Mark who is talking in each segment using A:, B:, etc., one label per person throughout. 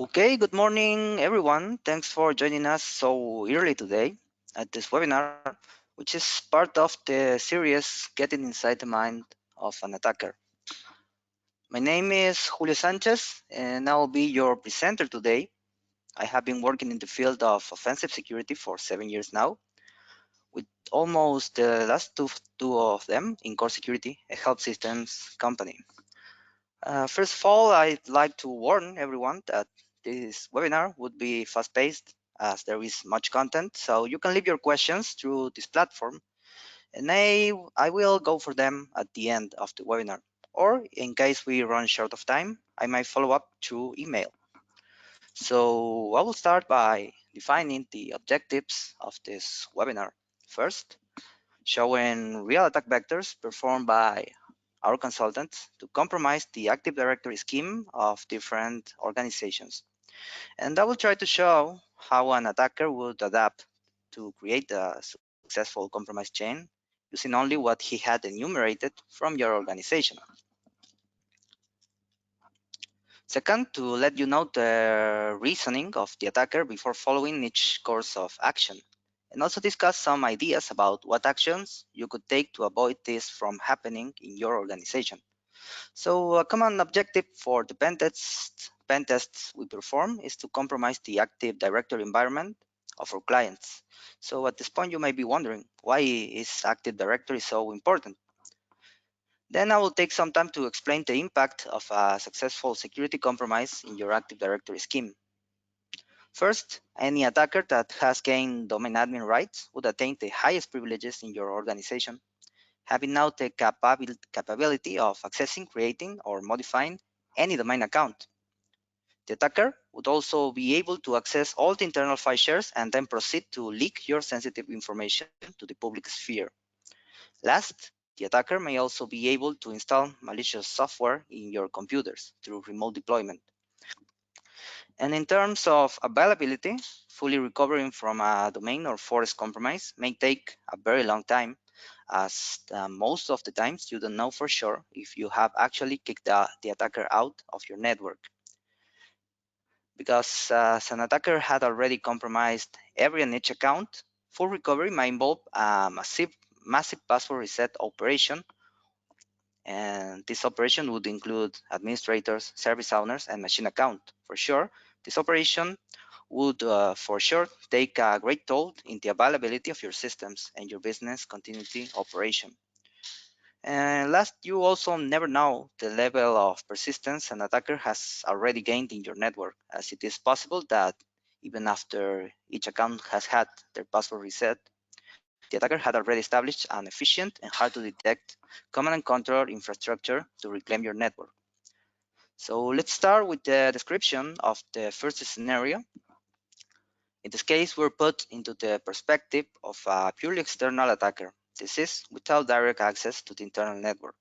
A: Okay, good morning, everyone. Thanks for joining us so early today at this webinar, which is part of the series Getting Inside the Mind of an Attacker. My name is Julio Sanchez, and I will be your presenter today. I have been working in the field of offensive security for 7 years now, with almost the last two of them in Core Security, a health systems company. First of all, I'd like to warn everyone that this webinar would be fast-paced as there is much content, so you can leave your questions through this platform, and I will go for them at the end of the webinar. Or in case we run short of time, I might follow up through email. So I will start by defining the objectives of this webinar. First, showing real attack vectors performed by our consultants to compromise the Active Directory scheme of different organizations. And I will try to show how an attacker would adapt to create a successful compromise chain using only what he had enumerated from your organization. Second, to let you know the reasoning of the attacker before following each course of action, and also discuss some ideas about what actions you could take to avoid this from happening in your organization. So a common objective for the pen tests we perform is to compromise the Active Directory environment of our clients. So at this point, you may be wondering, why is Active Directory so important? Then I will take some time to explain the impact of a successful security compromise in your Active Directory scheme. First, any attacker that has gained domain admin rights would attain the highest privileges in your organization, having now the capability of accessing, creating, or modifying any domain account. The attacker would also be able to access all the internal file shares and then proceed to leak your sensitive information to the public sphere. Last, the attacker may also be able to install malicious software in your computers through remote deployment. And in terms of availability, fully recovering from a domain or forest compromise may take a very long time, as most of the times you don't know for sure if you have actually kicked the attacker out of your network. Because an attacker had already compromised every and each account, full recovery might involve a massive password reset operation, and this operation would include administrators, service owners, and machine account. For sure, this operation would for sure take a great toll in the availability of your systems and your business continuity operation. And last, you also never know the level of persistence an attacker has already gained in your network, as it is possible that even after each account has had their password reset, the attacker had already established an efficient and hard to detect command and control infrastructure to reclaim your network. So let's start with the description of the first scenario. In this case, we're put into the perspective of a purely external attacker. This is without direct access to the internal network.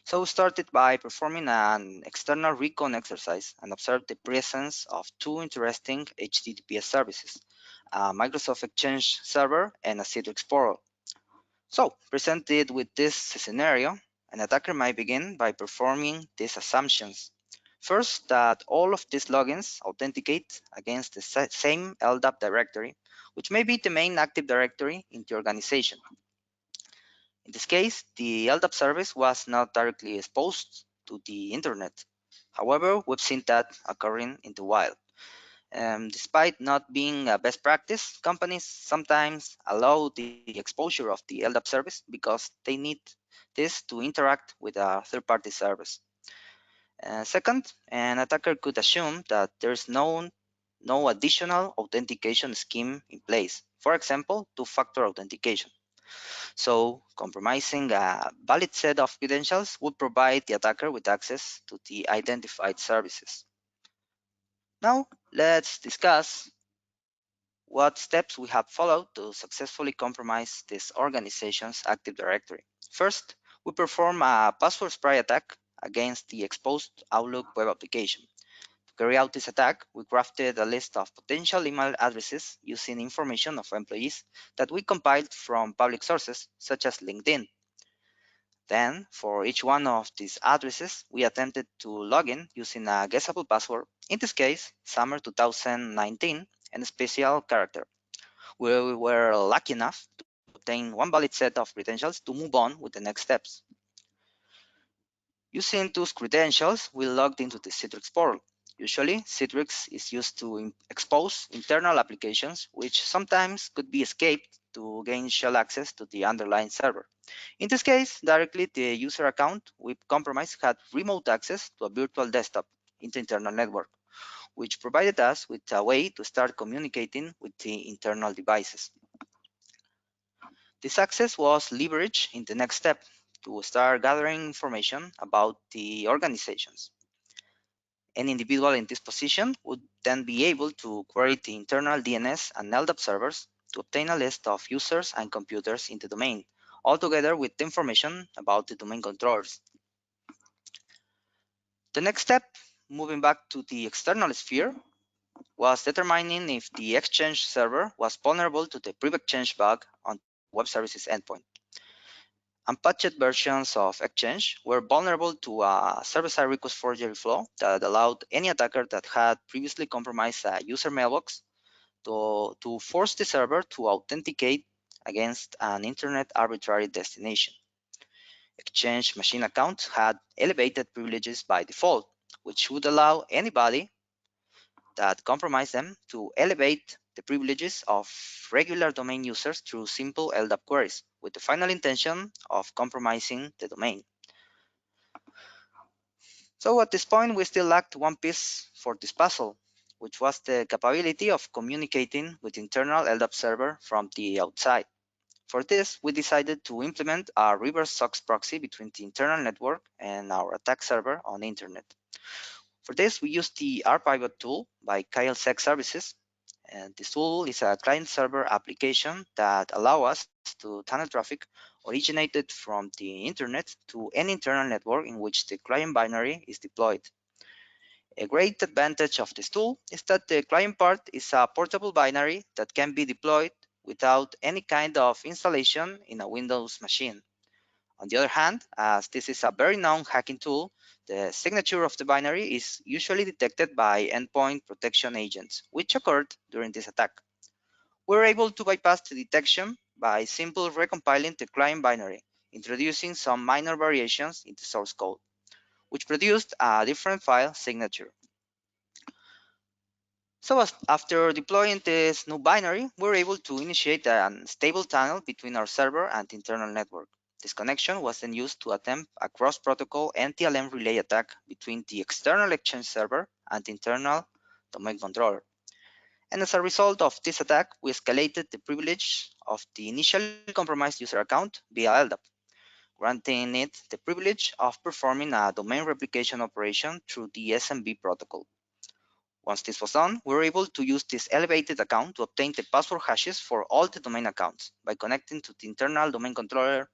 A: So we started by performing an external recon exercise and observed the presence of two interesting HTTPS services, a Microsoft Exchange server and a Citrix portal. So presented with this scenario, an attacker might begin by performing these assumptions. First, that all of these logins authenticate against the same LDAP directory, which may be the main Active Directory in the organization. In this case, the LDAP service was not directly exposed to the internet. However, we've seen that occurring in the wild. Despite not being a best practice, companies sometimes allow the exposure of the LDAP service because they need this to interact with a third-party service. Second, an attacker could assume that there's no additional authentication scheme in place, for example, two-factor authentication. So compromising a valid set of credentials would provide the attacker with access to the identified services. Now, let's discuss what steps we have followed to successfully compromise this organization's Active Directory. First, we perform a password spray attack against the exposed Outlook web application. To carry out this attack, we crafted a list of potential email addresses using information of employees that we compiled from public sources, such as LinkedIn. Then, for each one of these addresses, we attempted to log in using a guessable password, in this case, summer 2019, and a special character. We were lucky enough to obtain one valid set of credentials to move on with the next steps. Using those credentials, we logged into the Citrix portal. Usually, Citrix is used to expose internal applications, which sometimes could be escaped to gain shell access to the underlying server. In this case, directly the user account with compromise had remote access to a virtual desktop in the internal network, which provided us with a way to start communicating with the internal devices. This access was leveraged in the next step to start gathering information about the organizations. Any individual in this position would then be able to query the internal DNS and LDAP servers to obtain a list of users and computers in the domain, all together with the information about the domain controllers. The next step, moving back to the external sphere, was determining if the Exchange server was vulnerable to the pre-exchange bug on the web services endpoint. Unpatched versions of Exchange were vulnerable to a server-side request forgery flaw that allowed any attacker that had previously compromised a user mailbox to force the server to authenticate against an internet arbitrary destination. Exchange machine accounts had elevated privileges by default, which would allow anybody that compromised them to elevate the privileges of regular domain users through simple LDAP queries, with the final intention of compromising the domain. So at this point, we still lacked one piece for this puzzle, which was the capability of communicating with internal LDAP server from the outside. For this, we decided to implement a reverse SOX proxy between the internal network and our attack server on the internet. For this, we used the rpivot tool by KLSec Services. And this tool is a client-server application that allows us to tunnel traffic originated from the internet to any internal network in which the client binary is deployed. A great advantage of this tool is that the client part is a portable binary that can be deployed without any kind of installation in a Windows machine. On the other hand, as this is a very known hacking tool, the signature of the binary is usually detected by endpoint protection agents, which occurred during this attack. We were able to bypass the detection by simply recompiling the client binary, introducing some minor variations in the source code, which produced a different file signature. So after deploying this new binary, we were able to initiate a stable tunnel between our server and the internal network. This connection was then used to attempt a cross-protocol NTLM relay attack between the external Exchange server and the internal domain controller. And as a result of this attack, we escalated the privilege of the initially compromised user account via LDAP, granting it the privilege of performing a domain replication operation through the SMB protocol. Once this was done, we were able to use this elevated account to obtain the password hashes for all the domain accounts by connecting to the internal domain controller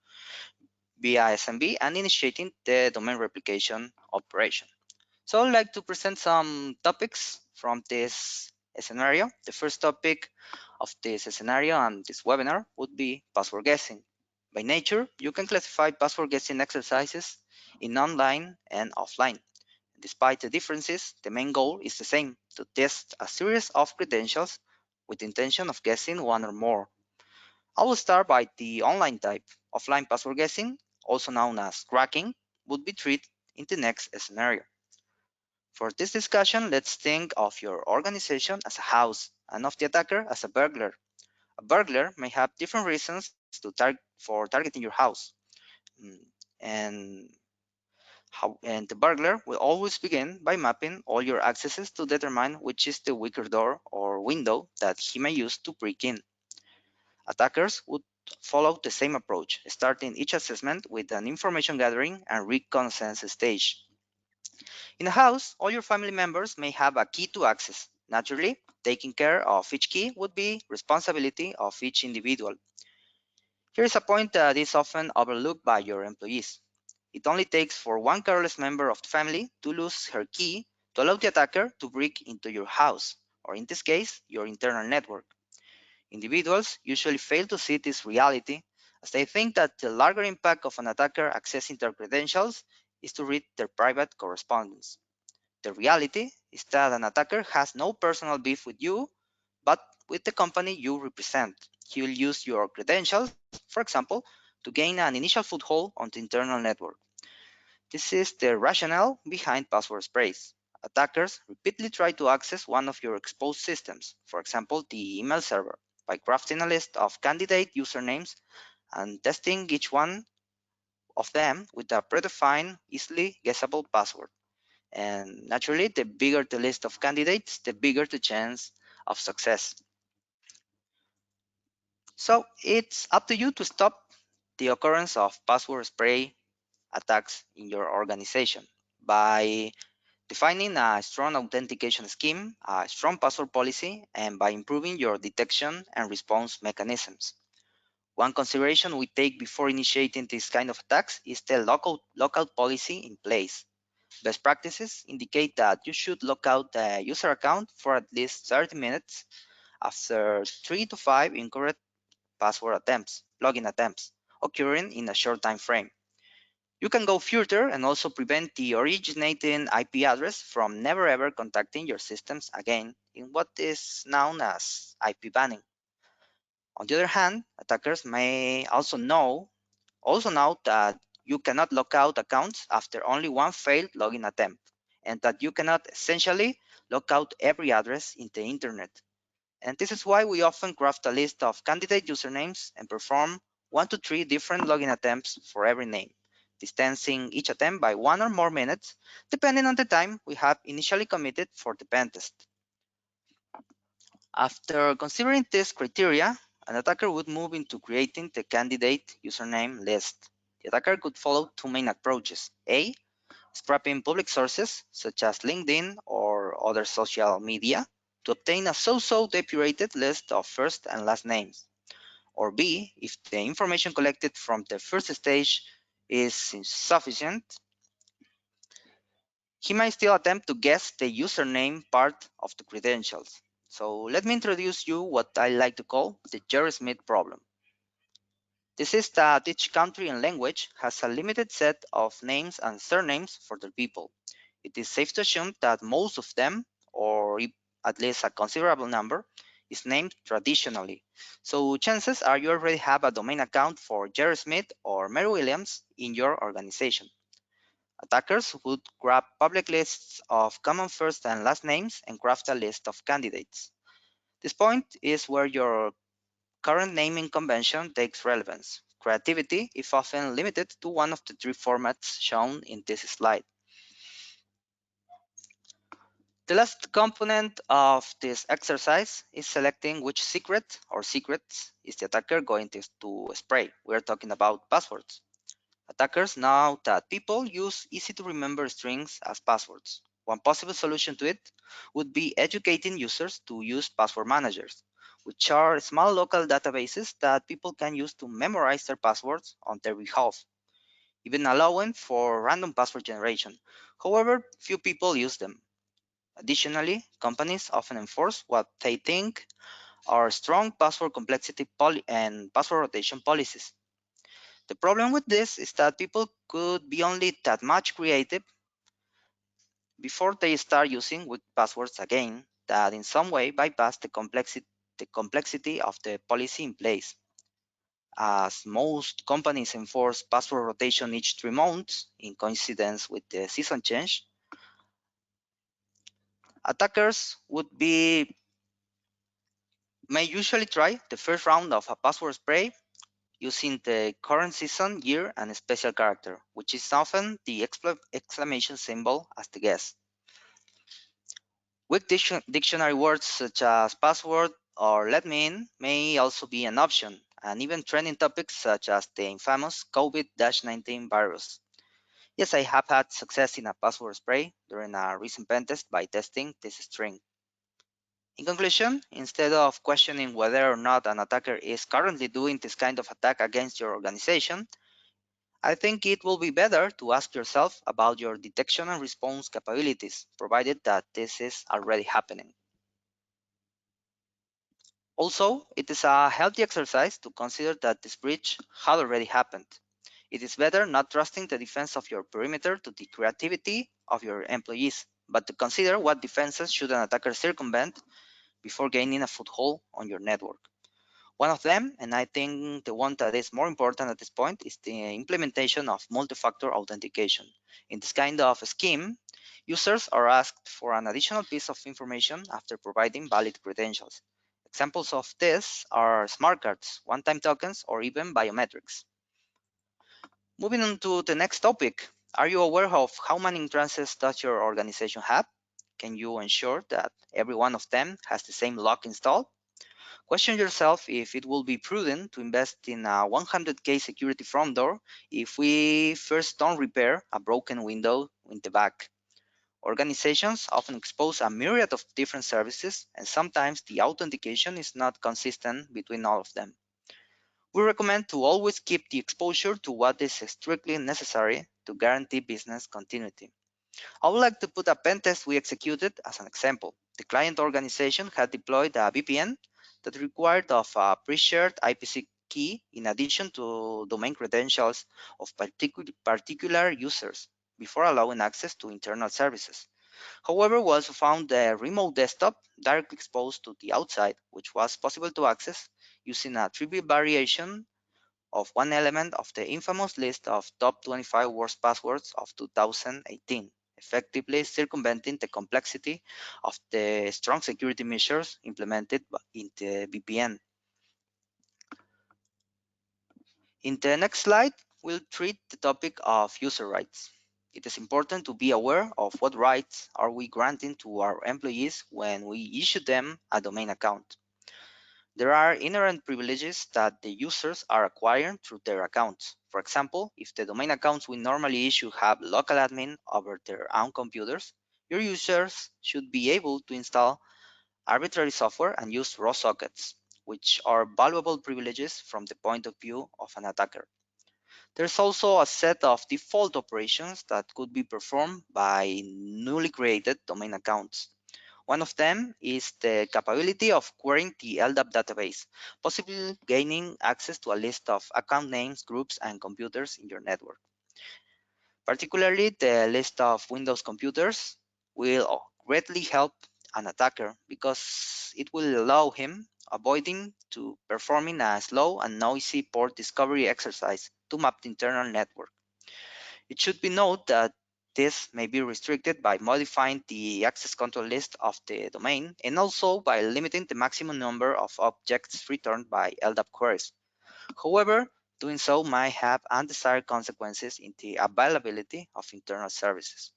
A: via SMB and initiating the domain replication operation. So I'd like to present some topics from this scenario. The first topic of this scenario and this webinar would be password guessing. By nature, you can classify password guessing exercises in online and offline. Despite the differences, the main goal is the same, to test a series of credentials with the intention of guessing one or more. I will start by the online type. Offline password guessing, also known as cracking, would be treated in the next scenario. For this discussion, let's think of your organization as a house and of the attacker as a burglar. A burglar may have different reasons for targeting your house. Mm, And and the burglar will always begin by mapping all your accesses to determine which is the weaker door or window that he may use to break in. Attackers would follow the same approach, starting each assessment with an information gathering and reconnaissance stage. In a house, all your family members may have a key to access. Naturally, taking care of each key would be responsibility of each individual. Here is a point that is often overlooked by your employees. It only takes for one careless member of the family to lose her key to allow the attacker to break into your house, or in this case, your internal network. Individuals usually fail to see this reality as they think that the larger impact of an attacker accessing their credentials is to read their private correspondence. The reality is that an attacker has no personal beef with you, but with the company you represent. He will use your credentials, for example, to gain an initial foothold on the internal network. This is the rationale behind password sprays. Attackers repeatedly try to access one of your exposed systems, for example, the email server, by crafting a list of candidate usernames and testing each one of them with a predefined, easily guessable password. And naturally, the bigger the list of candidates, the bigger the chance of success. So it's up to you to stop the occurrence of password spray attacks in your organization by defining a strong authentication scheme, a strong password policy, and by improving your detection and response mechanisms. One consideration we take before initiating this kind of attacks is the local policy in place. Best practices indicate that you should lock out the user account for at least 30 minutes after 3 to 5 incorrect password attempts, login attempts, occurring in a short time frame. You can go further and also prevent the originating IP address from never ever contacting your systems again in what is known as IP banning. On the other hand, attackers may also know that you cannot lock out accounts after only one failed login attempt, and that you cannot essentially lock out every address in the internet. And this is why we often craft a list of candidate usernames and perform 1 to 3 different login attempts for every name, distancing each attempt by 1 or more minutes, depending on the time we have initially committed for the pen test. After considering this criteria, an attacker would move into creating the candidate username list. The attacker could follow two main approaches. A, scraping public sources such as LinkedIn or other social media to obtain a so-so depurated list of first and last names. Or B, if the information collected from the first stage is insufficient, he might still attempt to guess the username part of the credentials. So let me introduce you what I like to call the Jerry Smith problem. This is that each country and language has a limited set of names and surnames for their people. It is safe to assume that most of them, or at least a considerable number, is named traditionally. So chances are you already have a domain account for Jerry Smith or Mary Williams in your organization. Attackers would grab public lists of common first and last names and craft a list of candidates. This point is where your current naming convention takes relevance. Creativity is often limited to one of the three formats shown in this slide. The last component of this exercise is selecting which secret or secrets is the attacker going to spray. We're talking about passwords. Attackers know that people use easy to remember strings as passwords. One possible solution to it would be educating users to use password managers, which are small local databases that people can use to memorize their passwords on their behalf, even allowing for random password generation. However, few people use them. Additionally, companies often enforce what they think are strong password complexity and password rotation policies. The problem with this is that people could be only that much creative before they start using weak passwords again that in some way bypass the complexity of the policy in place. As most companies enforce password rotation each 3 months in coincidence with the season change, attackers may usually try the first round of a password spray using the current season, year, and special character, which is often the exclamation symbol as the guess. Weak dictionary words such as password or let me in may also be an option, and even trending topics such as the infamous COVID-19 virus. Yes, I have had success in a password spray during a recent pen test by testing this string. In conclusion, instead of questioning whether or not an attacker is currently doing this kind of attack against your organization, I think it will be better to ask yourself about your detection and response capabilities, provided that this is already happening. Also, it is a healthy exercise to consider that this breach had already happened. It is better not trusting the defense of your perimeter to the creativity of your employees, but to consider what defenses should an attacker circumvent before gaining a foothold on your network. One of them, and I think the one that is more important at this point, is the implementation of multi-factor authentication. In this kind of scheme, users are asked for an additional piece of information after providing valid credentials. Examples of this are smart cards, one-time tokens, or even biometrics. Moving on to the next topic, are you aware of how many entrances does your organization have? Can you ensure that every one of them has the same lock installed? Question yourself if it will be prudent to invest in a 100K security front door if we first don't repair a broken window in the back. Organizations often expose a myriad of different services, and sometimes the authentication is not consistent between all of them. We recommend to always keep the exposure to what is strictly necessary to guarantee business continuity. I would like to put a pen test we executed as an example. The client organization had deployed a VPN that required of a pre-shared IPC key in addition to domain credentials of particular users before allowing access to internal services. However, we also found the remote desktop directly exposed to the outside, which was possible to access using a trivial variation of one element of the infamous list of top 25 worst passwords of 2018, effectively circumventing the complexity of the strong security measures implemented in the VPN. In the next slide, we'll treat the topic of user rights. It is important to be aware of what rights are we granting to our employees when we issue them a domain account. There are inherent privileges that the users are acquiring through their accounts. For example, if the domain accounts we normally issue have local admin over their own computers, your users should be able to install arbitrary software and use raw sockets, which are valuable privileges from the point of view of an attacker. There's also a set of default operations that could be performed by newly created domain accounts. One of them is the capability of querying the LDAP database, possibly gaining access to a list of account names, groups, and computers in your network. Particularly, the list of Windows computers will greatly help an attacker because it will allow him avoiding to performing a slow and noisy port discovery exercise to map the internal network. It should be noted that this may be restricted by modifying the access control list of the domain and also by limiting the maximum number of objects returned by LDAP queries. However, doing so might have undesired consequences in the availability of internal services.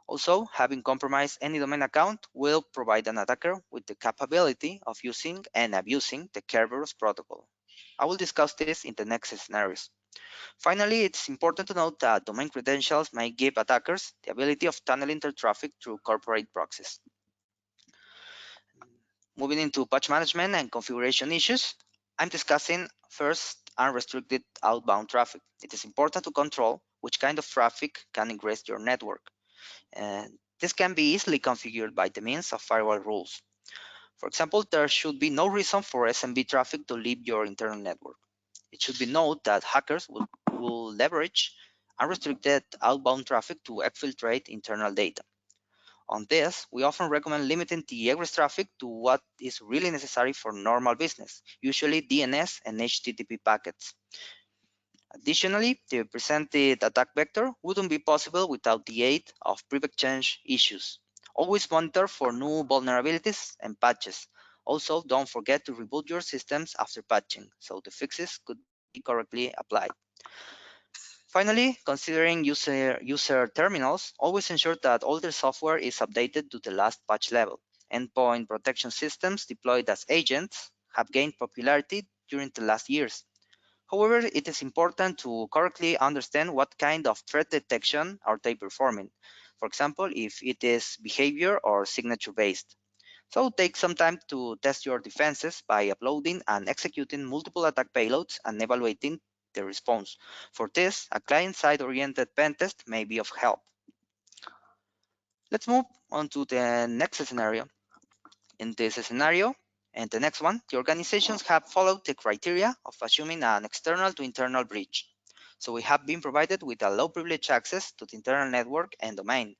A: Also, having compromised any domain account will provide an attacker with the capability of using and abusing the Kerberos protocol. I will discuss this in the next scenarios. Finally, it's important to note that domain credentials may give attackers the ability of tunneling their traffic through corporate proxies. Moving into patch management and configuration issues, I'm discussing first unrestricted outbound traffic. It is important to control which kind of traffic can ingress your network. And this can be easily configured by the means of firewall rules. For example, there should be no reason for SMB traffic to leave your internal network. It should be noted that hackers will leverage unrestricted outbound traffic to exfiltrate internal data. On this, we often recommend limiting the egress traffic to what is really necessary for normal business, usually DNS and HTTP packets. Additionally, the presented attack vector wouldn't be possible without the aid of pre-exchange issues. Always monitor for new vulnerabilities and patches. Also, don't forget to reboot your systems after patching, so the fixes could be correctly applied. Finally, considering user terminals, always ensure that all their software is updated to the last patch level. Endpoint protection systems deployed as agents have gained popularity during the last years. However, it is important to correctly understand what kind of threat detection are they performing. For example, if it is behavior or signature based. So take some time to test your defenses by uploading and executing multiple attack payloads and evaluating the response. For this, a client-side oriented pen test may be of help. Let's move on to the next scenario. In this scenario, And the next one, the organizations have followed the criteria of assuming an external to internal breach. So we have been provided with a low privilege access to the internal network and domain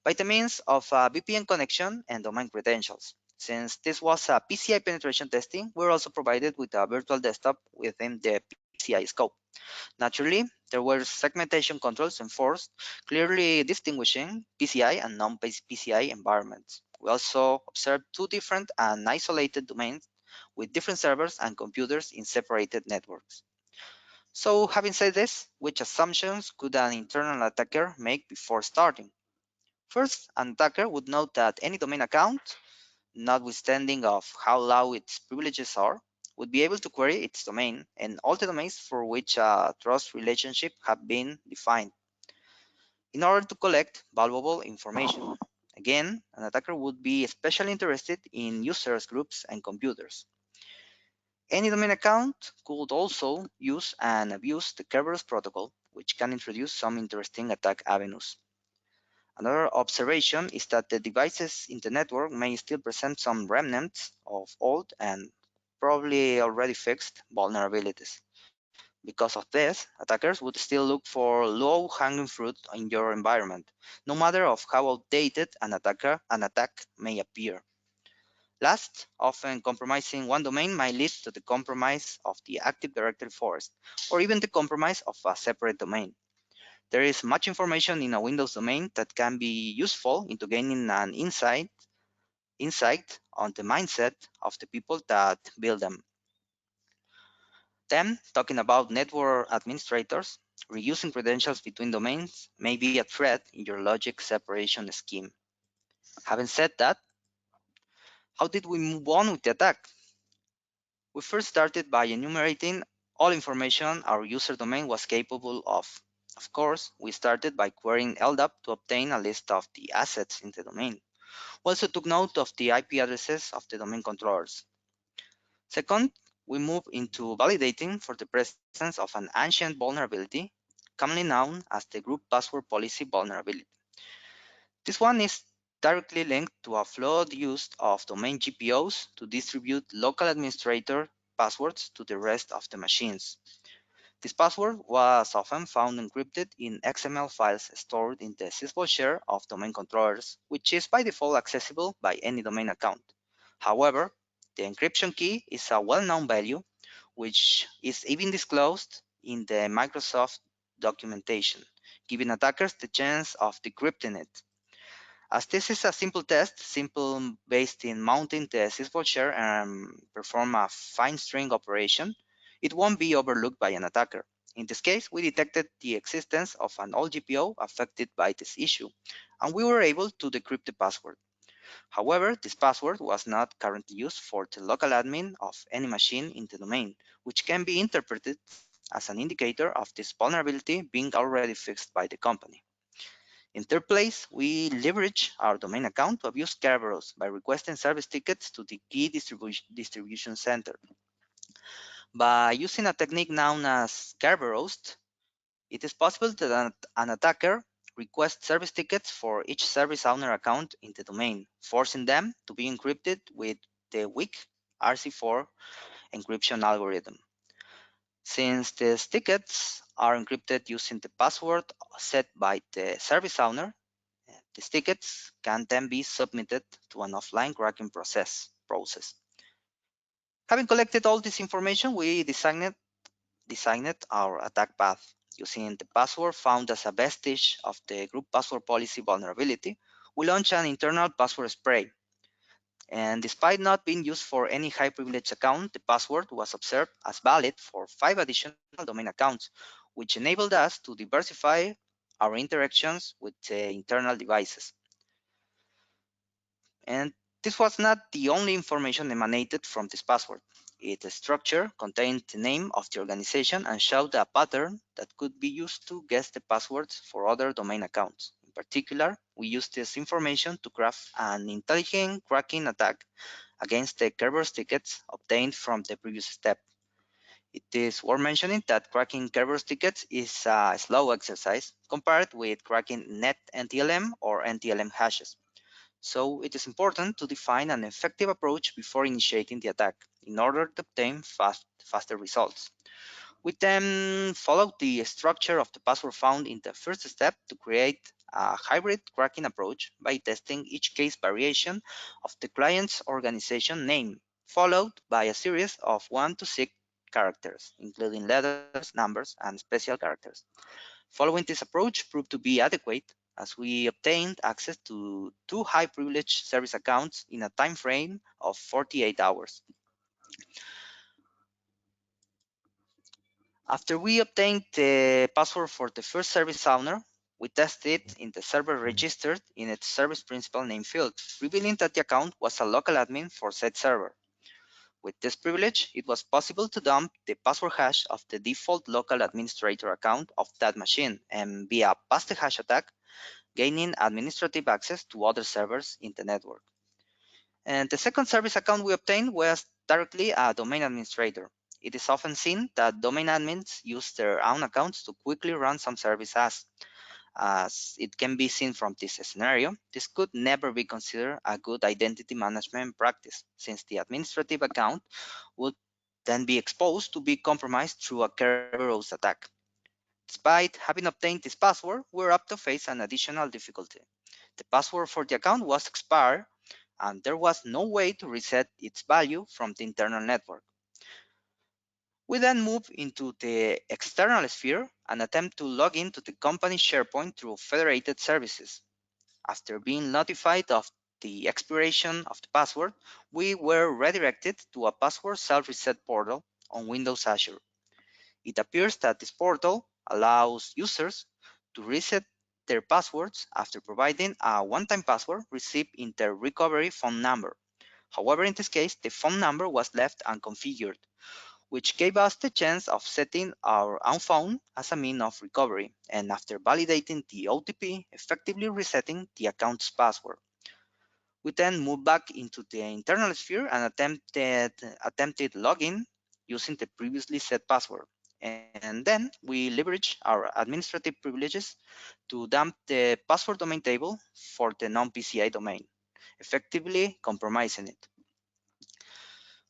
A: by the means of a VPN connection and domain credentials. Since this was a PCI penetration testing, we're also provided with a virtual desktop within the PCI scope. Naturally, there were segmentation controls enforced, clearly distinguishing PCI and non-PCI environments. We also observed two different and isolated domains with different servers and computers in separated networks. So, having said this, which assumptions could an internal attacker make before starting? First, an attacker would note that any domain account, notwithstanding of how low its privileges are, would be able to query its domain and all the domains for which a trust relationship have been defined in order to collect valuable information. Again, an attacker would be especially interested in users groups and computers. Any domain account could also use and abuse the Kerberos protocol, which can introduce some interesting attack avenues. Another observation is that the devices in the network may still present some remnants of old and probably already fixed vulnerabilities. Because of this, attackers would still look for low-hanging fruit in your environment, no matter of how outdated an attack may appear. Last, often compromising one domain might lead to the compromise of the Active Directory forest, or even the compromise of a separate domain. There is much information in a Windows domain that can be useful into gaining an insight on the mindset of the people that build them. Then, talking about network administrators, reusing credentials between domains may be a threat in your logic separation scheme. Having said that, how did we move on with the attack? We first started by enumerating all information our user domain was capable of. Of course, we started by querying LDAP to obtain a list of the assets in the domain. We also took note of the IP addresses of the domain controllers. Second, we moved into validating for the presence of an ancient vulnerability, commonly known as the group password policy vulnerability. This one is directly linked to a flawed use of domain GPOs to distribute local administrator passwords to the rest of the machines. This password was often found encrypted in XML files stored in the sysvol share of domain controllers, which is by default accessible by any domain account. However, the encryption key is a well-known value, which is even disclosed in the Microsoft documentation, giving attackers the chance of decrypting it. As this is a simple test, simple based in mounting the sysvol share and perform a fine string operation, it won't be overlooked by an attacker. In this case, we detected the existence of an old GPO affected by this issue, and we were able to decrypt the password. However, this password was not currently used for the local admin of any machine in the domain, which can be interpreted as an indicator of this vulnerability being already fixed by the company. In third place, we leverage our domain account to abuse Kerberos by requesting service tickets to the key distribution center. By using a technique known as Kerberos, it is possible that an attacker requests service tickets for each service owner account in the domain, forcing them to be encrypted with the weak RC4 encryption algorithm. Since these tickets are encrypted using the password set by the service owner, these tickets can then be submitted to an offline cracking process. Having collected all this information, we designed our attack path. Using the password found as a vestige of the group password policy vulnerability, we launched an internal password spray. And despite not being used for any high privilege account, the password was observed as valid for 5 additional domain accounts, which enabled us to diversify our interactions with the internal devices. And this was not the only information emanated from this password. Its structure contained the name of the organization and showed a pattern that could be used to guess the passwords for other domain accounts. In particular, we used this information to craft an intelligent cracking attack against the Kerberos tickets obtained from the previous step. It is worth mentioning that cracking Kerberos tickets is a slow exercise compared with cracking net NTLM or NTLM hashes. So it is important to define an effective approach before initiating the attack in order to obtain faster results. We then follow the structure of the password found in the first step to create a hybrid cracking approach by testing each case variation of the client's organization name, followed by a series of 1 to 6 characters, including letters, numbers, and special characters. Following this approach proved to be adequate as we obtained access to 2 high privilege service accounts in a time frame of 48 hours. After we obtained the password for the first service owner, we tested it in the server registered in its service principal name field, revealing that the account was a local admin for said server. With this privilege, it was possible to dump the password hash of the default local administrator account of that machine and via pass the hash attack, gaining administrative access to other servers in the network. And the second service account we obtained was directly a domain administrator. It is often seen that domain admins use their own accounts to quickly run some service as it can be seen from this scenario. This could never be considered a good identity management practice, since the administrative account would then be exposed to be compromised through a Kerberos attack. Despite having obtained this password, we're up to face an additional difficulty. The password for the account was expired and there was no way to reset its value from the internal network. We then move into the external sphere and attempt to log into the company SharePoint through federated services. After being notified of the expiration of the password, we were redirected to a password self-reset portal on Windows Azure. It appears that this portal allows users to reset their passwords after providing a one-time password received in their recovery phone number. However, in this case, the phone number was left unconfigured, which gave us the chance of setting our own phone as a means of recovery, and after validating the OTP, effectively resetting the account's password. We then moved back into the internal sphere and attempted login using the previously set password. And then we leveraged our administrative privileges to dump the password domain table for the non-PCI domain, effectively compromising it.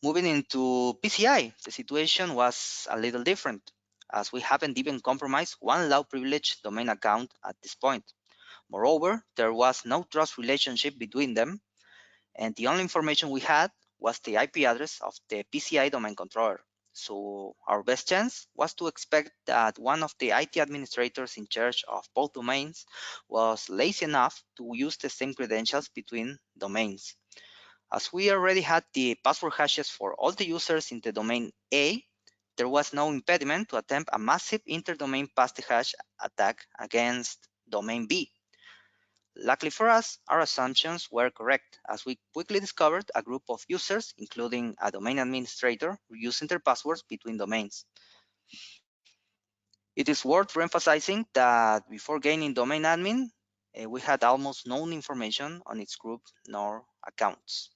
A: Moving into PCI, the situation was a little different, as we haven't even compromised one low privilege domain account at this point. Moreover, there was no trust relationship between them, and the only information we had was the IP address of the PCI domain controller. So our best chance was to expect that one of the IT administrators in charge of both domains was lazy enough to use the same credentials between domains. As we already had the password hashes for all the users in the domain A, there was no impediment to attempt a massive interdomain pass-the-hash attack against domain B. Luckily for us, our assumptions were correct, as we quickly discovered a group of users, including a domain administrator, reusing their passwords between domains. It is worth emphasizing that before gaining domain admin, we had almost no information on its group nor accounts.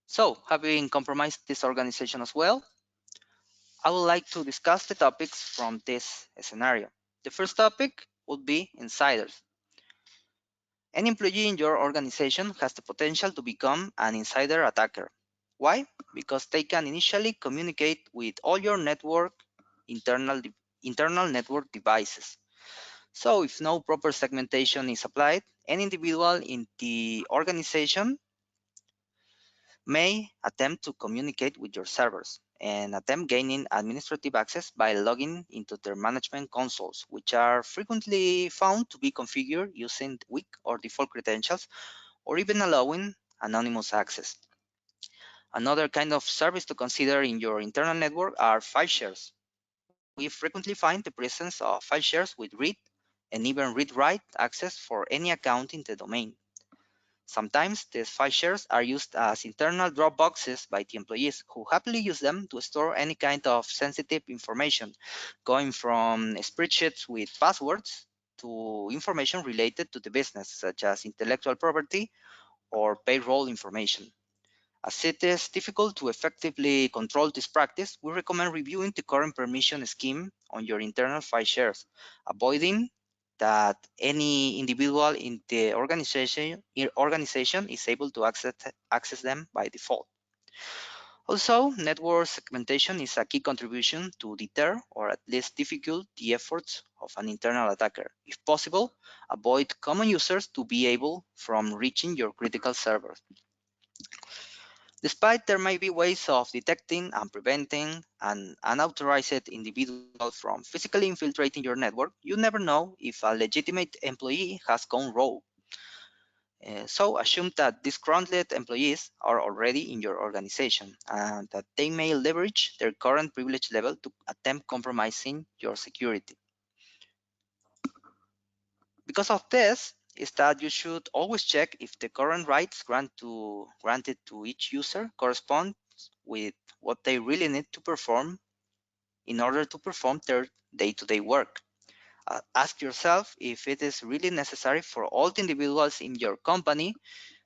A: So, having compromised this organization as well, I would like to discuss the topics from this scenario. The first topic would be insiders. Any employee in your organization has the potential to become an insider attacker. Why? Because they can initially communicate with all your network internal network devices. So if no proper segmentation is applied, any individual in the organization may attempt to communicate with your servers and attempt gaining administrative access by logging into their management consoles, which are frequently found to be configured using weak or default credentials, or even allowing anonymous access. Another kind of service to consider in your internal network are file shares. We frequently find the presence of file shares with read and even read-write access for any account in the domain. Sometimes these file shares are used as internal Dropboxes by the employees, who happily use them to store any kind of sensitive information, going from spreadsheets with passwords to information related to the business, such as intellectual property or payroll information. As it is difficult to effectively control this practice, we recommend reviewing the current permission scheme on your internal file shares, avoiding that any individual in the organization is able to access them by default. Also, network segmentation is a key contribution to deter or at least difficult the efforts of an internal attacker. If possible, avoid common users to be able from reaching your critical servers. Despite there may be ways of detecting and preventing an unauthorized individual from physically infiltrating your network, you never know if a legitimate employee has gone rogue. So assume that these grounded employees are already in your organization and that they may leverage their current privilege level to attempt compromising your security. Because of this, is that you should always check if the current rights granted to each user correspond with what they really need to perform in order to perform their day-to-day work. Ask yourself if it is really necessary for all the individuals in your company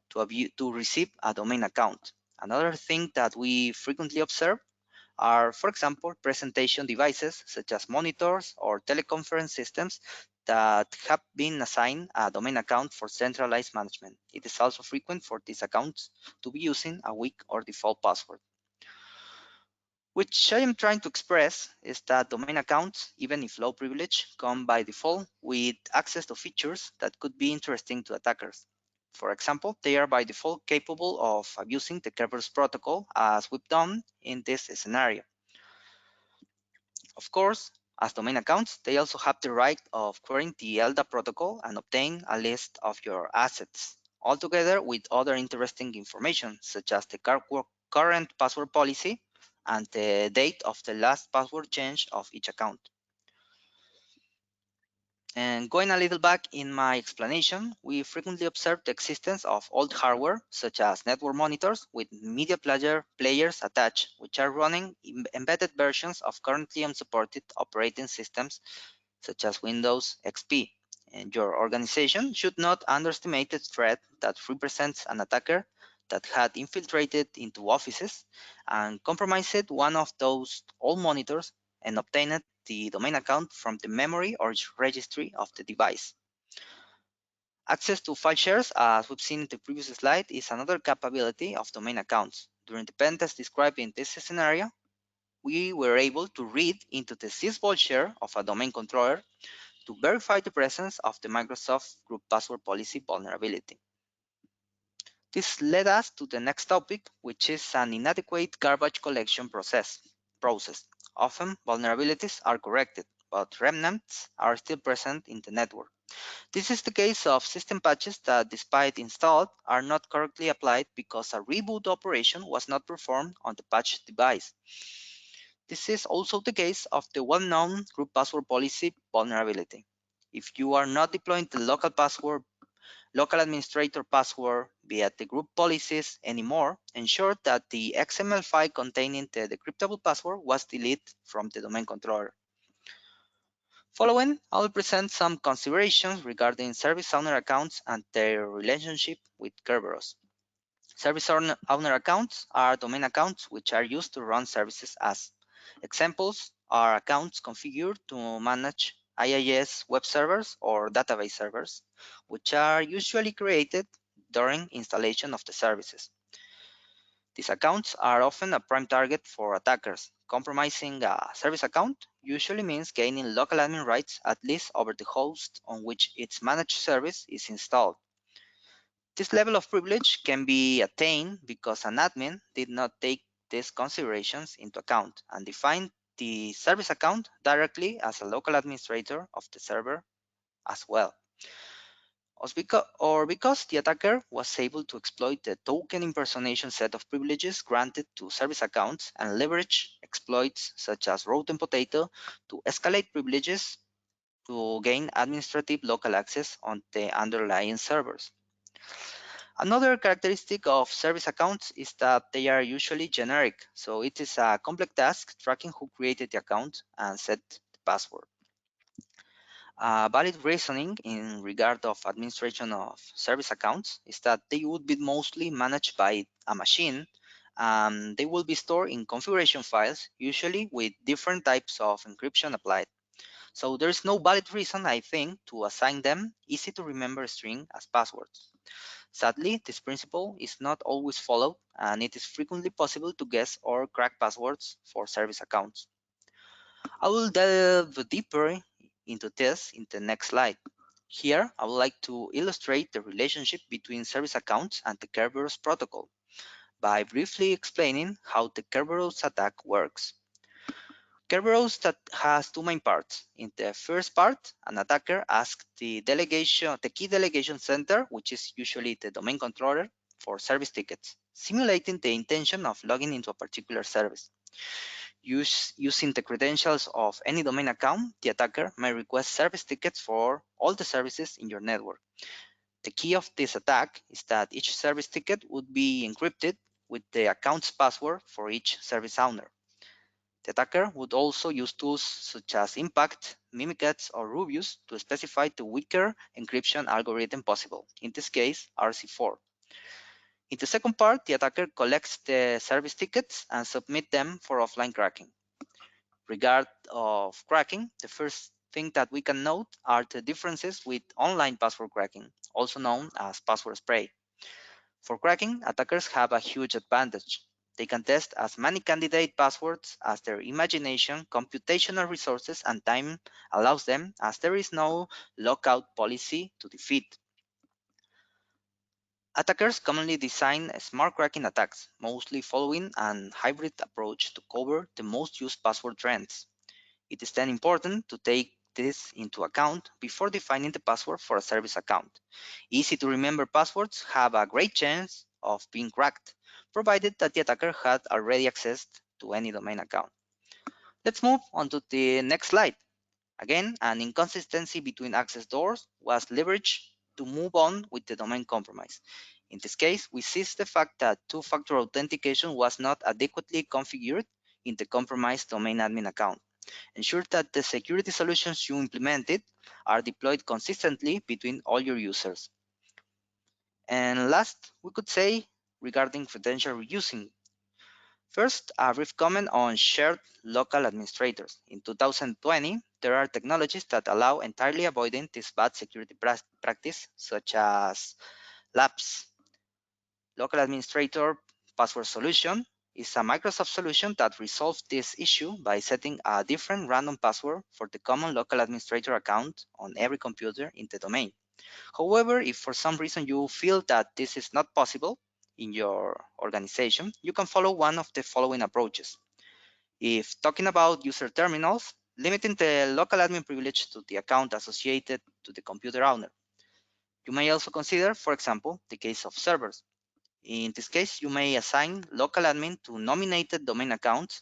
A: to receive a domain account. Another thing that we frequently observe are, for example, presentation devices such as monitors or teleconference systems that have been assigned a domain account for centralized management. It is also frequent for these accounts to be using a weak or default password. Which I am trying to express is that domain accounts, even if low privilege, come by default with access to features that could be interesting to attackers. For example, they are by default capable of abusing the Kerberos protocol, as we've done in this scenario. Of course, as domain accounts, they also have the right of querying the LDAP protocol and obtain a list of your assets, altogether with other interesting information, such as the current password policy and the date of the last password change of each account. And going a little back in my explanation, we frequently observe the existence of old hardware, such as network monitors with media players attached, which are running embedded versions of currently unsupported operating systems, such as Windows XP. And your organization should not underestimate the threat that represents an attacker that had infiltrated into offices and compromised one of those old monitors and obtained the domain account from the memory or registry of the device. Access to file shares, as we've seen in the previous slide, is another capability of domain accounts. During the pen test described in this scenario, we were able to read into the sysvol share of a domain controller to verify the presence of the Microsoft Group Password Policy vulnerability. This led us to the next topic, which is an inadequate garbage collection process. Often, vulnerabilities are corrected, but remnants are still present in the network. This is the case of system patches that, despite installed, are not correctly applied because a reboot operation was not performed on the patched device. This is also the case of the well-known group password policy vulnerability. If you are not deploying the local administrator password via the group policies anymore, ensure that the XML file containing the decryptable password was deleted from the domain controller. Following, I will present some considerations regarding service owner accounts and their relationship with Kerberos. Service owner accounts are domain accounts which are used to run services as. Examples are accounts configured to manage IIS web servers or database servers, which are usually created during installation of the services. These accounts are often a prime target for attackers. Compromising a service account usually means gaining local admin rights at least over the host on which its managed service is installed. This level of privilege can be attained because an admin did not take these considerations into account and defined the service account directly as a local administrator of the server as well. Or because the attacker was able to exploit the token impersonation set of privileges granted to service accounts and leverage exploits such as rotten potato to escalate privileges to gain administrative local access on the underlying servers. Another characteristic of service accounts is that they are usually generic, so it is a complex task tracking who created the account and set the password. Valid reasoning in regard of administration of service accounts is that they would be mostly managed by a machine. They will be stored in configuration files, usually with different types of encryption applied. So there is no valid reason, I think, to assign them easy to remember string as passwords. Sadly, this principle is not always followed, and it is frequently possible to guess or crack passwords for service accounts. I will delve deeper into this in the next slide. Here, I would like to illustrate the relationship between service accounts and the Kerberos protocol by briefly explaining how the Kerberos attack works. Kerberos that has two main parts. In the first part, an attacker asks the key delegation center, which is usually the domain controller, for service tickets, simulating the intention of logging into a particular service. Using the credentials of any domain account, the attacker may request service tickets for all the services in your network. The key of this attack is that each service ticket would be encrypted with the account's password for each service owner. The attacker would also use tools such as Impact, Mimikatz, or Rubius to specify the weaker encryption algorithm possible, in this case RC4. In the second part, the attacker collects the service tickets and submits them for offline cracking. Regard of cracking, the first thing that we can note are the differences with online password cracking, also known as password spray. For cracking, attackers have a huge advantage. They can test as many candidate passwords as their imagination, computational resources, and time allows them, as there is no lockout policy to defeat. Attackers commonly design smart cracking attacks, mostly following an hybrid approach to cover the most used password trends. It is then important to take this into account before defining the password for a service account. Easy to remember passwords have a great chance of being cracked, provided that the attacker had already accessed to any domain account. Let's move on to the next slide. Again, an inconsistency between access doors was leveraged to move on with the domain compromise. In this case, we seized the fact that two-factor authentication was not adequately configured in the compromised domain admin account. Ensure that the security solutions you implemented are deployed consistently between all your users. And last, we could say regarding credential reusing. First, a brief comment on shared local administrators. In 2020, there are technologies that allow entirely avoiding this bad security practice, such as LAPS. Local Administrator Password Solution is a Microsoft solution that resolves this issue by setting a different random password for the common local administrator account on every computer in the domain. However, if for some reason you feel that this is not possible in your organization, you can follow one of the following approaches. If talking about user terminals, limiting the local admin privilege to the account associated to the computer owner. You may also consider, for example, the case of servers. In this case, you may assign local admin to nominated domain accounts,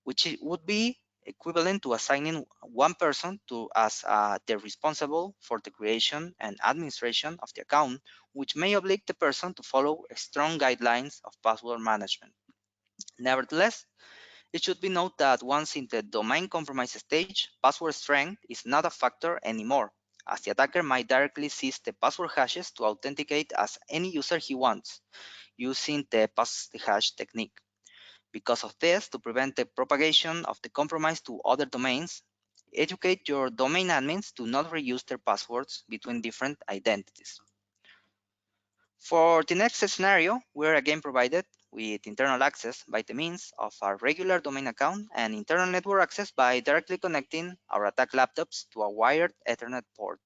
A: which would be equivalent to assigning one person to as the responsible for the creation and administration of the account, which may oblige the person to follow strong guidelines of password management. Nevertheless, it should be noted that once in the domain compromise stage, password strength is not a factor anymore, as the attacker might directly seize the password hashes to authenticate as any user he wants, using the pass the hash technique. Because of this, to prevent the propagation of the compromise to other domains, educate your domain admins to not reuse their passwords between different identities. For the next scenario, we're again provided with internal access by the means of a regular domain account and internal network access by directly connecting our attack laptops to a wired Ethernet port.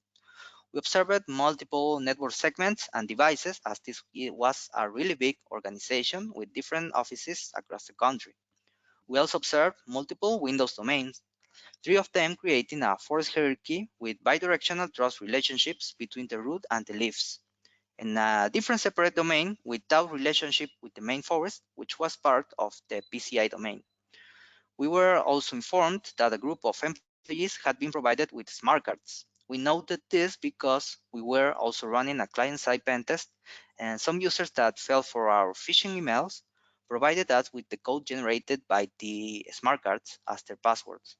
A: We observed multiple network segments and devices as this was a really big organization with different offices across the country. We also observed multiple Windows domains, three of them creating a forest hierarchy with bidirectional trust relationships between the root and the leaves, and a different separate domain without relationship with the main forest, which was part of the PCI domain. We were also informed that a group of employees had been provided with smart cards. We noted this because we were also running a client-side pen test, and some users that fell for our phishing emails provided us with the code generated by the smart cards as their passwords.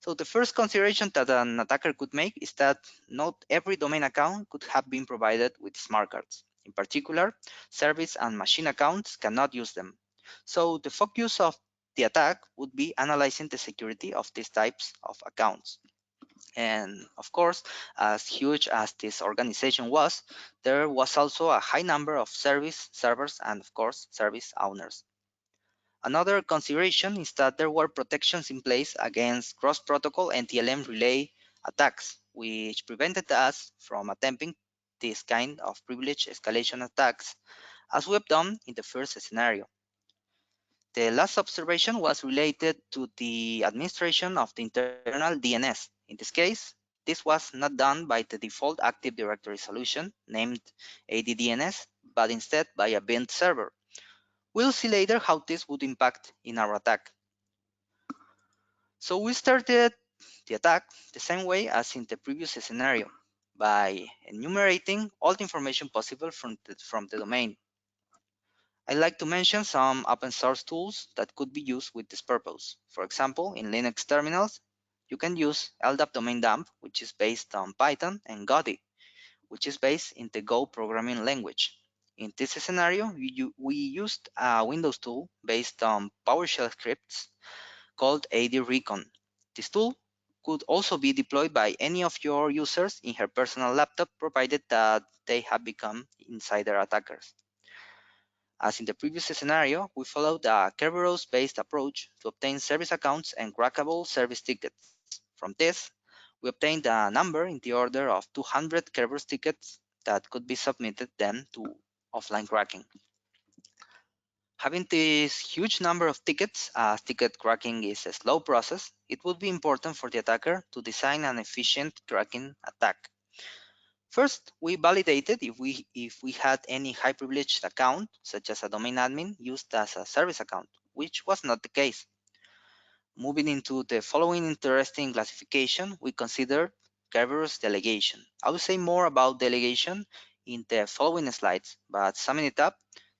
A: So the first consideration that an attacker could make is that not every domain account could have been provided with smart cards. In particular, service and machine accounts cannot use them. So the focus of the attack would be analyzing the security of these types of accounts. And of course, as huge as this organization was, there was also a high number of service servers and, of course, service owners. Another consideration is that there were protections in place against cross-protocol and TLM relay attacks, which prevented us from attempting this kind of privilege escalation attacks, as we have done in the first scenario. The last observation was related to the administration of the internal DNS. In this case, this was not done by the default Active Directory solution named ADDNS, but instead by a bind server. We'll see later how this would impact in our attack. So we started the attack the same way as in the previous scenario, by enumerating all the information possible from the domain. I'd like to mention some open source tools that could be used with this purpose. For example, in Linux terminals, you can use LDAP domain dump, which is based on Python, and Godi, which is based in the Go programming language. In this scenario, we used a Windows tool based on PowerShell scripts called AD-Recon. This tool could also be deployed by any of your users in her personal laptop, provided that they have become insider attackers. As in the previous scenario, we followed a Kerberos-based approach to obtain service accounts and crackable service tickets. From this, we obtained a number in the order of 200 Kerberos tickets that could be submitted then to offline cracking. Having this huge number of tickets, as ticket cracking is a slow process, it would be important for the attacker to design an efficient cracking attack. First, we validated if we had any high privileged account, such as a domain admin used as a service account, which was not the case. Moving into the following interesting classification, we considered Kerberos delegation. I will say more about delegation in the following slides, but summing it up,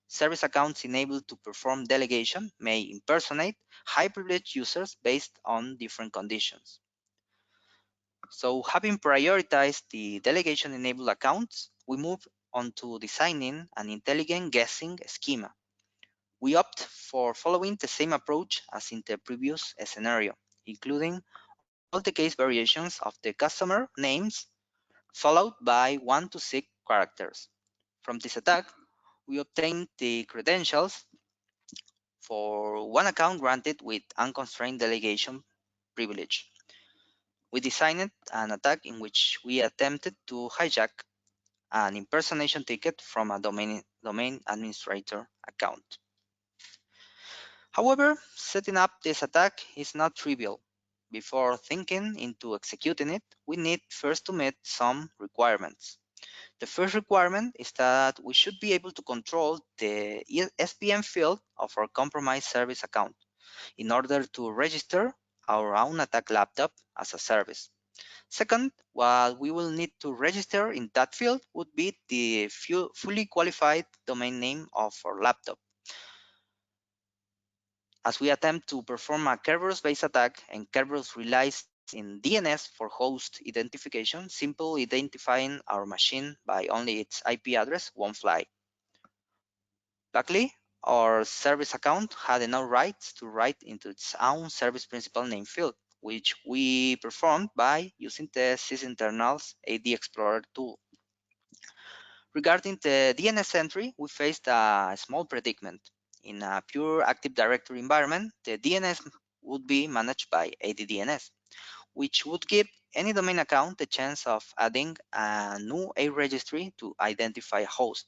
A: service accounts enabled to perform delegation may impersonate high privileged users based on different conditions. So having prioritized the delegation-enabled accounts, we move on to designing an intelligent guessing schema. We opt for following the same approach as in the previous scenario, including all the case variations of the customer names followed by 1 to 6 characters. From this attack, we obtain the credentials for one account granted with unconstrained delegation privilege. We designed an attack in which we attempted to hijack an impersonation ticket from a domain administrator account. However, setting up this attack is not trivial. Before thinking into executing it, we need first to meet some requirements. The first requirement is that we should be able to control the SPM field of our compromised service account in order to register our own attack laptop as a service. Second, what we will need to register in that field would be the fully qualified domain name of our laptop. As we attempt to perform a Kerberos-based attack, and Kerberos relies in DNS for host identification, simple identifying our machine by only its IP address won't fly. Luckily, our service account had enough rights to write into its own service principal name field, which we performed by using the sysinternals AD Explorer tool. Regarding the DNS entry, we faced a small predicament. In a pure Active Directory environment, the DNS would be managed by ADDNS, which would give any domain account the chance of adding a new A registry to identify a host.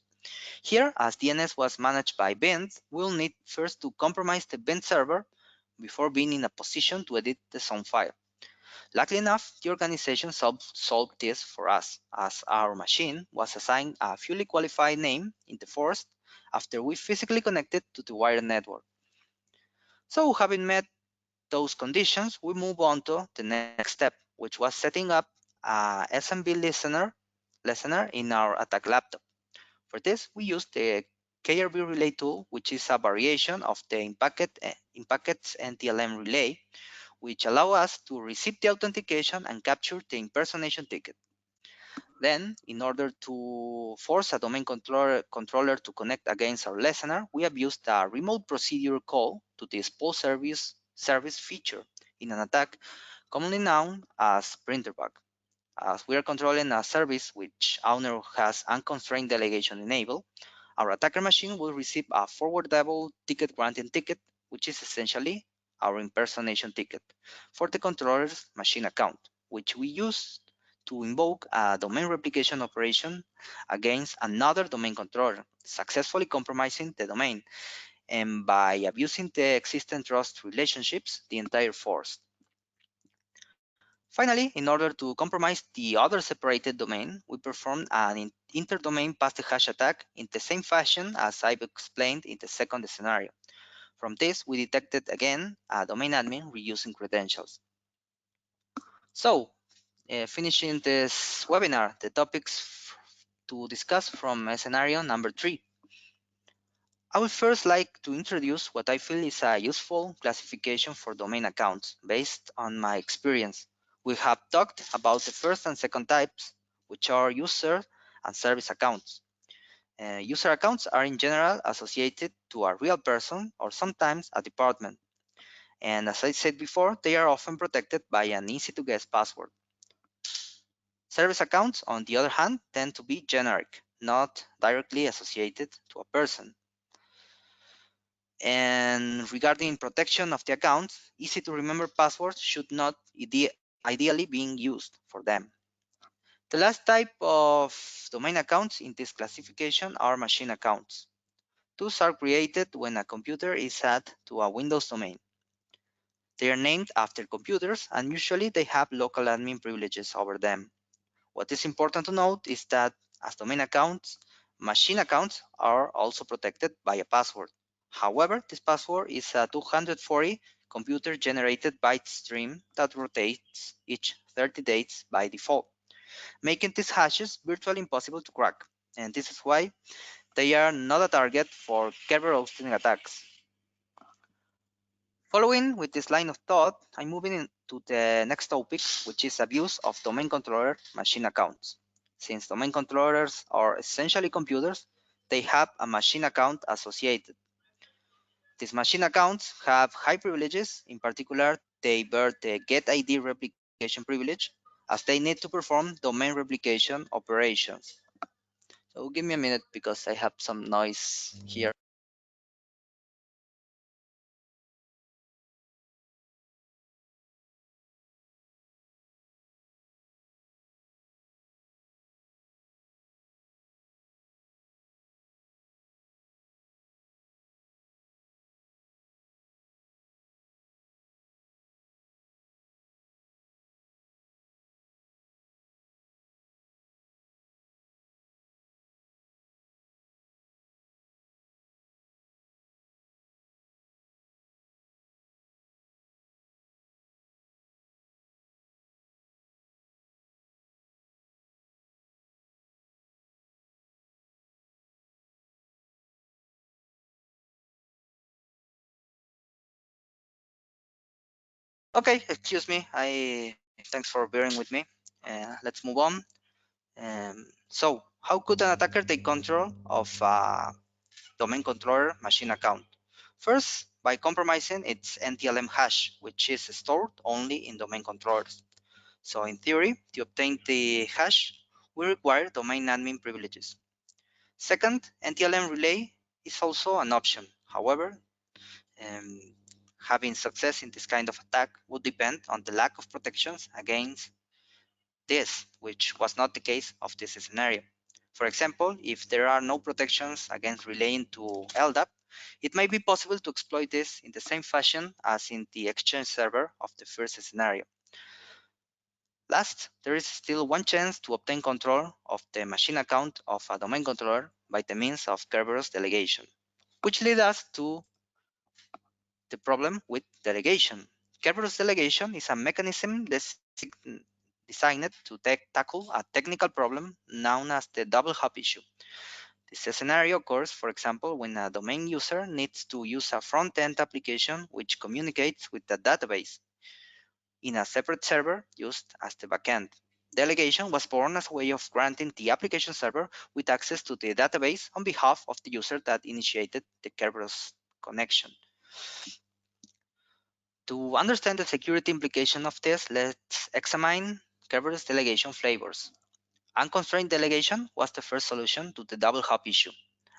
A: Here, as DNS was managed by bind, we'll need first to compromise the bind server before being in a position to edit the zone file. Luckily enough, the organization solved this for us, as our machine was assigned a fully qualified name in the forest after we physically connected to the wired network. So having met those conditions, we move on to the next step, which was setting up a SMB listener in our attack laptop. For this, we used the KRB relay tool, which is a variation of the in-packets NTLM relay, which allow us to receive the authentication and capture the impersonation ticket. Then, in order to force a domain controller to connect against our listener, we have used a remote procedure call to the expose service feature in an attack commonly known as printer bug. As we are controlling a service which owner has unconstrained delegation enabled, our attacker machine will receive a forwardable ticket granting ticket, which is essentially our impersonation ticket for the controller's machine account, which we use to invoke a domain replication operation against another domain controller, successfully compromising the domain, and by abusing the existing trust relationships, the entire force. Finally, in order to compromise the other separated domain, we performed an inter-domain pass-the-hash attack in the same fashion as I've explained in the second scenario. From this, we detected again a domain admin reusing credentials. So, finishing this webinar, the topics to discuss from scenario number 3. I would first like to introduce what I feel is a useful classification for domain accounts based on my experience. We have talked about the first and second types, which are user and service accounts. User accounts are in general associated to a real person or sometimes a department. And as I said before, they are often protected by an easy to guess password. Service accounts, on the other hand, tend to be generic, not directly associated to a person. And regarding protection of the accounts, easy to remember passwords should not ideally being used for them. The last type of domain accounts in this classification are machine accounts. Those are created when a computer is added to a Windows domain. They are named after computers and usually they have local admin privileges over them. What is important to note is that as domain accounts, machine accounts are also protected by a password. However, this password is a 240 computer-generated byte stream that rotates each 30 days by default, making these hashes virtually impossible to crack. And this is why they are not a target for Kerberos attacks. Following with this line of thought, I'm moving into the next topic, which is abuse of domain controller machine accounts. Since domain controllers are essentially computers, they have a machine account associated. These machine accounts have high privileges. In particular, they bear the get ID replication privilege as they need to perform domain replication operations. So give me a minute because I have some noise here. Okay, excuse me. I thanks for bearing with me. Let's move on. So, how could an attacker take control of a domain controller machine account? First, by compromising its NTLM hash, which is stored only in domain controllers. So, in theory, to obtain the hash, we require domain admin privileges. Second, NTLM relay is also an option. However, um, having success in this kind of attack would depend on the lack of protections against this, which was not the case of this scenario. For example, if there are no protections against relaying to LDAP, it might be possible to exploit this in the same fashion as in the Exchange server of the first scenario. Last, there is still one chance to obtain control of the machine account of a domain controller by the means of Kerberos delegation, which leads us to the problem with delegation. Kerberos delegation is a mechanism designed to tackle a technical problem known as the double hop issue. This scenario occurs, for example, when a domain user needs to use a front-end application which communicates with the database in a separate server used as the backend. delegation was born as a way of granting the application server with access to the database on behalf of the user that initiated the Kerberos connection. To understand the security implication of this, let's examine Kerberos delegation flavors. Unconstrained delegation was the first solution to the double hop issue.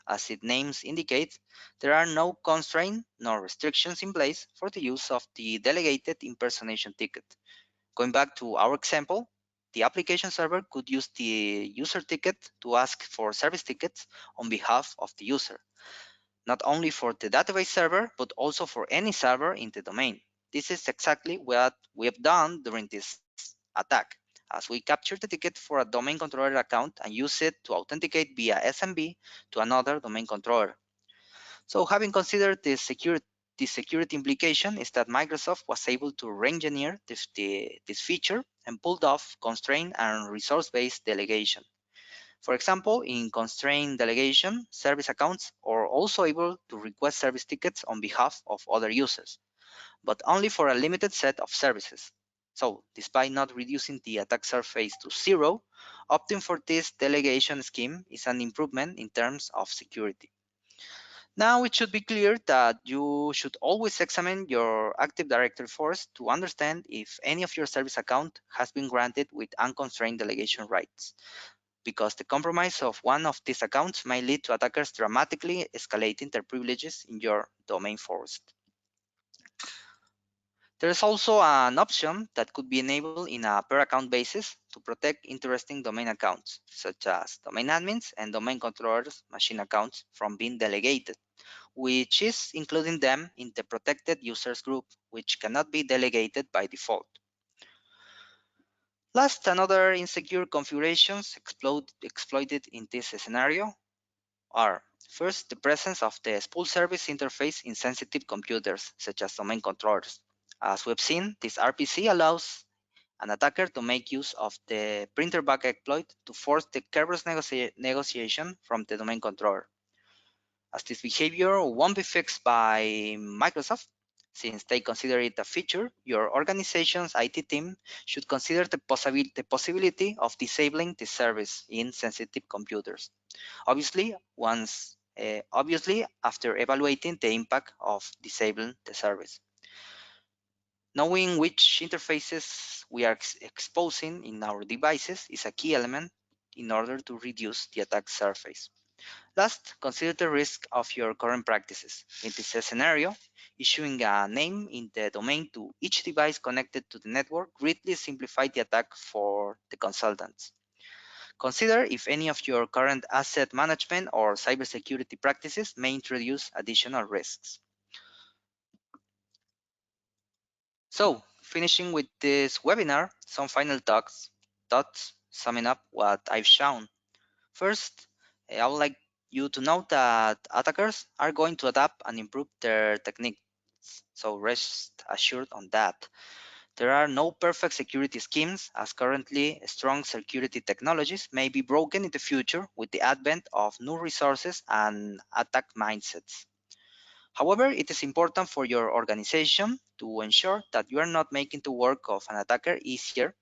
A: As its names indicate, there are no constraints nor restrictions in place for the use of the delegated impersonation ticket. Going back to our example, the application server could use the user ticket to ask for service tickets on behalf of the user, not only for the database server, but also for any server in the domain. This is exactly what we have done during this attack, as we capture the ticket for a domain controller account and use it to authenticate via SMB to another domain controller. So having considered the security implication is that Microsoft was able to re-engineer this feature and pulled off constraint and resource-based delegation. For example, in constrained delegation, service accounts are also able to request service tickets on behalf of other users, but only for a limited set of services. So, despite not reducing the attack surface to zero, opting for this delegation scheme is an improvement in terms of security. Now, it should be clear that you should always examine your Active Directory first to understand if any of your service account has been granted with unconstrained delegation rights, because the compromise of one of these accounts may lead to attackers dramatically escalating their privileges in your domain first. There is also an option that could be enabled in a per account basis to protect interesting domain accounts, such as domain admins and domain controllers' machine accounts from being delegated, which is including them in the protected users group, which cannot be delegated by default. Last, another insecure configurations exploited in this scenario are: first, the presence of the spool service interface in sensitive computers, such as domain controllers. As we've seen, this RPC allows an attacker to make use of the printer bug exploit to force the Kerberos negotiation from the domain controller. As this behavior won't be fixed by Microsoft, since they consider it a feature, your organization's IT team should consider the possibility of disabling the service in sensitive computers. Obviously, after evaluating the impact of disabling the service. Knowing which interfaces we are exposing in our devices is a key element in order to reduce the attack surface. Last, consider the risk of your current practices. In this scenario, issuing a name in the domain to each device connected to the network greatly simplifies the attack for the consultants. Consider if any of your current asset management or cybersecurity practices may introduce additional risks. So, finishing with this webinar, some final thoughts summing up what I've shown. First, I would like you to know that attackers are going to adapt and improve their techniques, so rest assured on that. There are no perfect security schemes, as currently strong security technologies may be broken in the future with the advent of new resources and attack mindsets. However, it is important for your organization to ensure that you are not making the work of an attacker easier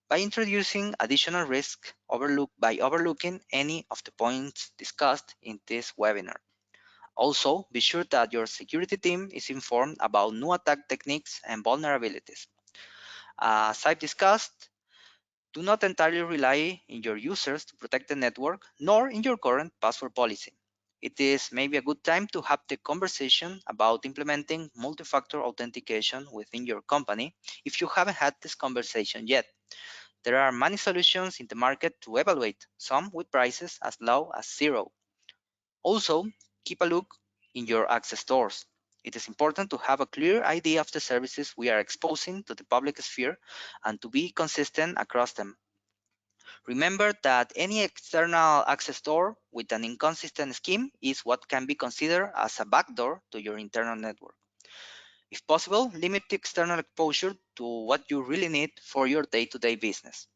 A: by introducing additional risk by overlooking any of the points discussed in this webinar. Also, be sure that your security team is informed about new attack techniques and vulnerabilities. As I've discussed, do not entirely rely on your users to protect the network, nor in your current password policy. It is maybe a good time to have the conversation about implementing multi-factor authentication within your company if you haven't had this conversation yet. There are many solutions in the market to evaluate, some with prices as low as zero. Also, keep a look in your access stores. It is important to have a clear idea of the services we are exposing to the public sphere and to be consistent across them. Remember that any external access store with an inconsistent scheme is what can be considered as a backdoor to your internal network. If possible, limit the external exposure to what you really need for your day-to-day business.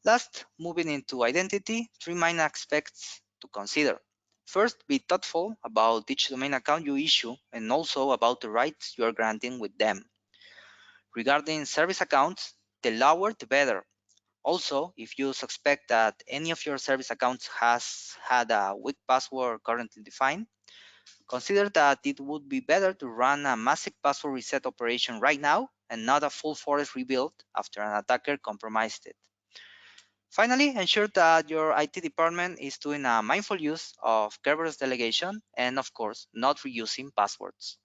A: Last, moving into identity, three main aspects to consider. First, be thoughtful about each domain account you issue and also about the rights you are granting with them. Regarding service accounts, the lower the better. Also, if you suspect that any of your service accounts has had a weak password currently defined, consider that it would be better to run a massive password reset operation right now and not a full forest rebuild after an attacker compromised it. Finally, ensure that your IT department is doing a mindful use of Kerberos delegation and, of course, not reusing passwords.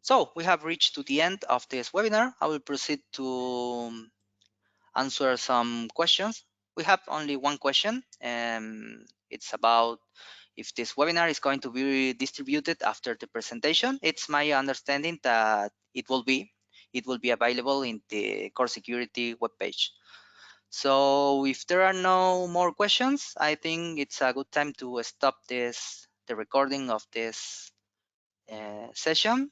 A: So we have reached to the end of this webinar. I will proceed to answer some questions. We have only one question, and it's about if this webinar is going to be distributed after the presentation. It's my understanding that it will be. It will be available in the Core Security webpage. So if there are no more questions, I think it's a good time to stop the recording of this session.